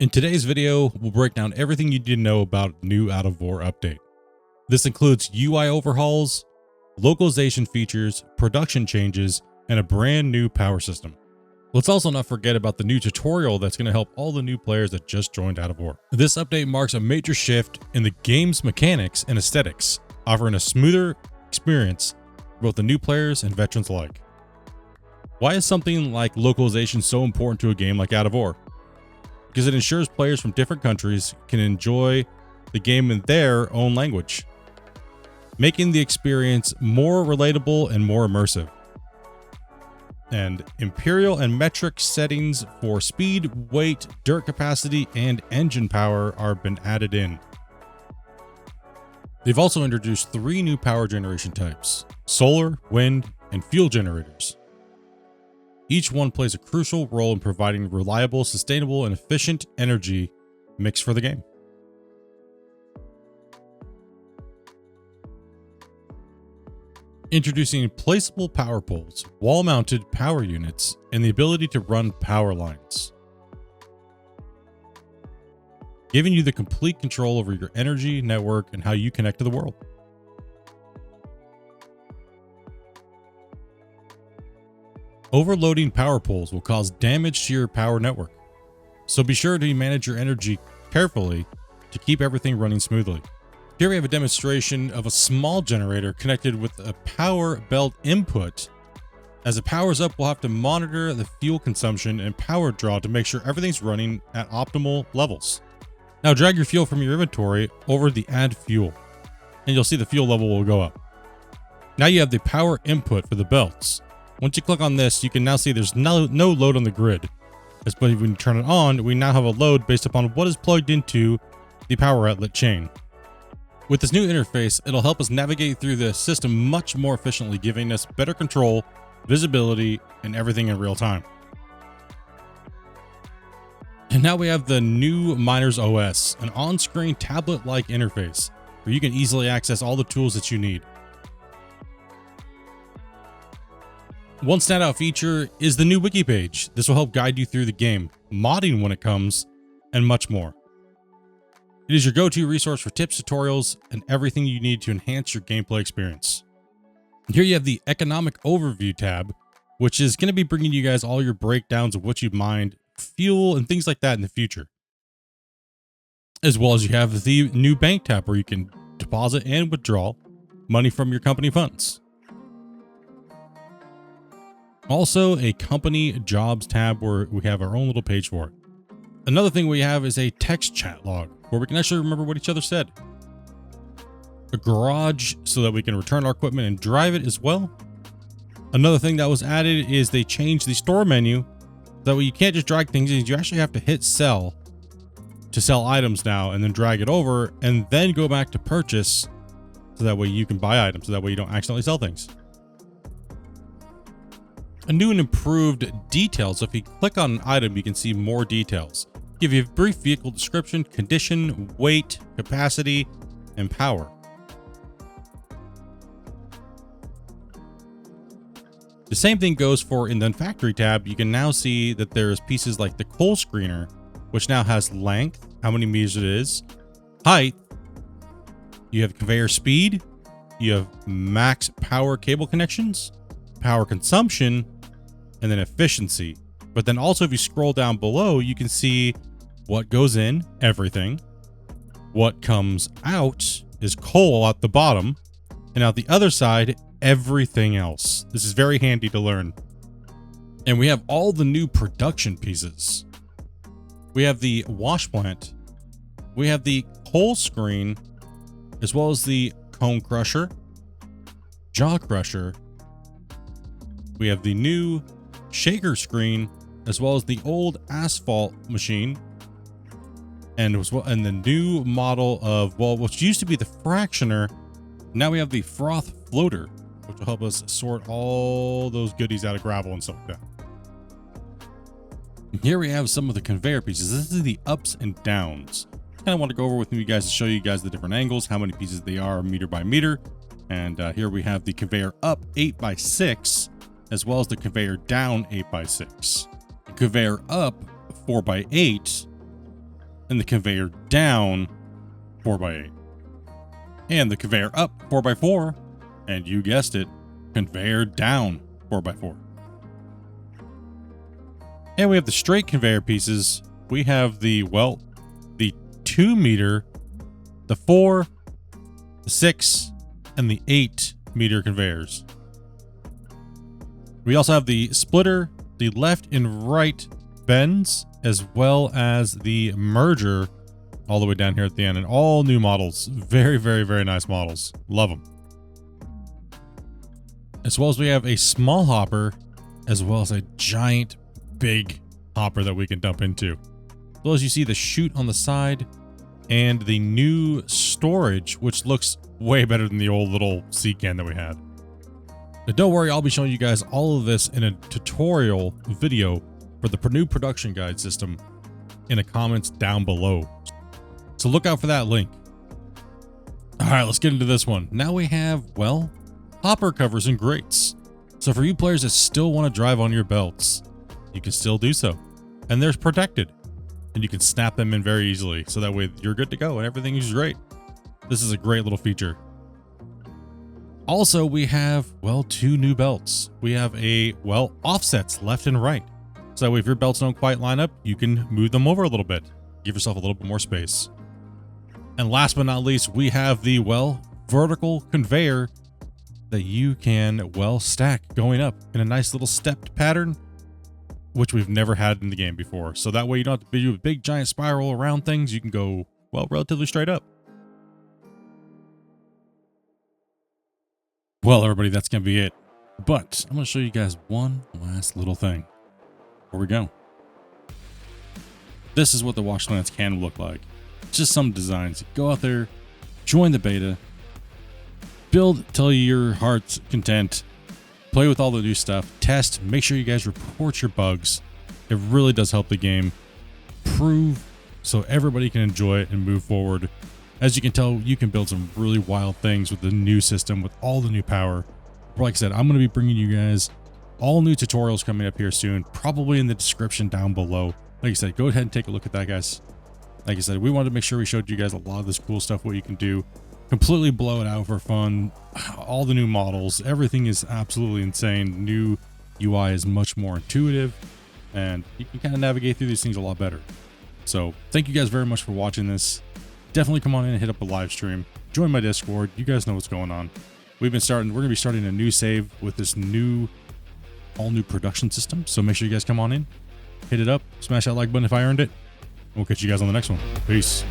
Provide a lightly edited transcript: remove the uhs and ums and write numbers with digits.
In today's video, we'll break down everything you need to know about the new Out of War update. This includes UI overhauls, localization features, production changes, and a brand new power system. Let's also not forget about the new tutorial that's going to help all the new players that just joined Out of War. This update marks a major shift in the game's mechanics and aesthetics, offering a smoother experience for both the new players and veterans alike. Why is something like localization so important to a game like Out of War? Because it ensures players from different countries can enjoy the game in their own language, making the experience more relatable and more immersive. And imperial and metric settings for speed, weight, dirt capacity, and engine power are been added in. They've also introduced 3 new power generation types: solar, wind, and fuel generators. Each one plays a crucial role in providing reliable, sustainable, and efficient energy mix for the game. Introducing placeable power poles, wall-mounted power units, and the ability to run power lines, giving you the complete control over your energy network and how you connect to the world. Overloading power poles will cause damage to your power network, so be sure to manage your energy carefully to keep everything running smoothly. Here we have a demonstration of a small generator connected with a power belt input. As it powers up, we'll have to monitor the fuel consumption and power draw to make sure everything's running at optimal levels. Now drag your fuel from your inventory over the add fuel, and you'll see the fuel level will go up. Now you have the power input for the belts. Once you click on this, you can now see there's no load on the grid. But when you turn it on, we now have a load based upon what is plugged into the power outlet chain. With this new interface, it'll help us navigate through the system much more efficiently, giving us better control, visibility, and everything in real time. And now we have the new Miners OS, an on-screen tablet-like interface where you can easily access all the tools that you need. One standout feature is the new wiki page. This will help guide you through the game, modding when it comes, and much more. It is your go-to resource for tips, tutorials, and everything you need to enhance your gameplay experience. Here you have the economic overview tab, which is going to be bringing you guys all your breakdowns of what you mined, fuel, and things like that in the future. As well as you have the new bank tab where you can deposit and withdraw money from your company funds. Also, a company jobs tab where we have our own little page for it. Another thing we have is a text chat log where we can actually remember what each other said. A garage so that we can return our equipment and drive it as well. Another thing that was added is they changed the store menu. That way you can't just drag things in. You actually have to hit sell to sell items now and then drag it over and then go back to purchase so that way you can buy items, so that way you don't accidentally sell things. A new and improved details. So if you click on an item, you can see more details. Give you a brief vehicle description, condition, weight, capacity, and power. The same thing goes for in the factory tab. You can now see that there's pieces like the coal screener, which now has length, how many meters it is, height. You have conveyor speed. You have max power cable connections, power consumption, and then efficiency. But then also if you scroll down below, you can see what goes in, everything. What comes out is coal at the bottom, and out the other side, everything else. This is very handy to learn. And we have all the new production pieces. We have the wash plant. We have the coal screen, as well as the cone crusher, jaw crusher. We have the new shaker screen, as well as the old asphalt machine, and the new model of, well, what used to be the fractioner. Now we have the froth floater, which will help us sort all those goodies out of gravel and stuff like that. And here we have some of the conveyor pieces. This is the ups and downs. I kind of want to go over with you guys to show you guys the different angles, how many pieces they are meter by meter. And here we have the conveyor up 8x6. As well as the conveyor down 8x6. The conveyor up 4x8 and the conveyor down 4x8. And the conveyor up 4x4. And you guessed it, conveyor down 4x4. And we have the straight conveyor pieces. We have the 2 meter, the 4, the 6, and the 8 meter conveyors. We also have the splitter, the left and right bends, as well as the merger all the way down here at the end, and all new models. Very, very, very nice models. Love them. As well as we have a small hopper, as well as a giant, big hopper that we can dump into. As well as you see the chute on the side and the new storage, which looks way better than the old little sea can that we had. But don't worry, I'll be showing you guys all of this in a tutorial video for the new production guide system in the comments down below. So look out for that link. All right, let's get into this one. Now we have, well, hopper covers and grates. So for you players that still want to drive on your belts, you can still do so. And they're protected. And you can snap them in very easily. So that way you're good to go and everything is great. This is a great little feature. Also, we have, well, 2 new belts. We have offsets left and right. So that way if your belts don't quite line up, you can move them over a little bit. Give yourself a little bit more space. And last but not least, we have the, vertical conveyor that you can, stack going up in a nice little stepped pattern, which we've never had in the game before. So that way you don't have to do a big giant spiral around things. You can go, relatively straight up. Well, everybody, that's going to be it. But I'm going to show you guys one last little thing before we go. This is what the wash plants can look like. Just some designs. Go out there, join the beta, build till your heart's content, play with all the new stuff, test, make sure you guys report your bugs. It really does help the game prove so everybody can enjoy it and move forward. As you can tell, you can build some really wild things with the new system, with all the new power. Like I said, I'm going to be bringing you guys all new tutorials coming up here soon, probably in the description down below. Like I said, go ahead and take a look at that, guys. Like I said, we wanted to make sure we showed you guys a lot of this cool stuff, what you can do. Completely blow it out for fun. All the new models, everything is absolutely insane. New UI is much more intuitive, and you can kind of navigate through these things a lot better. So thank you guys very much for watching this. Definitely come on in and hit up a live stream. Join my Discord. You guys know what's going on. We're going to be starting a new save with this all new production system. So make sure you guys come on in, hit it up, smash that like button if I earned it. We'll catch you guys on the next one. Peace.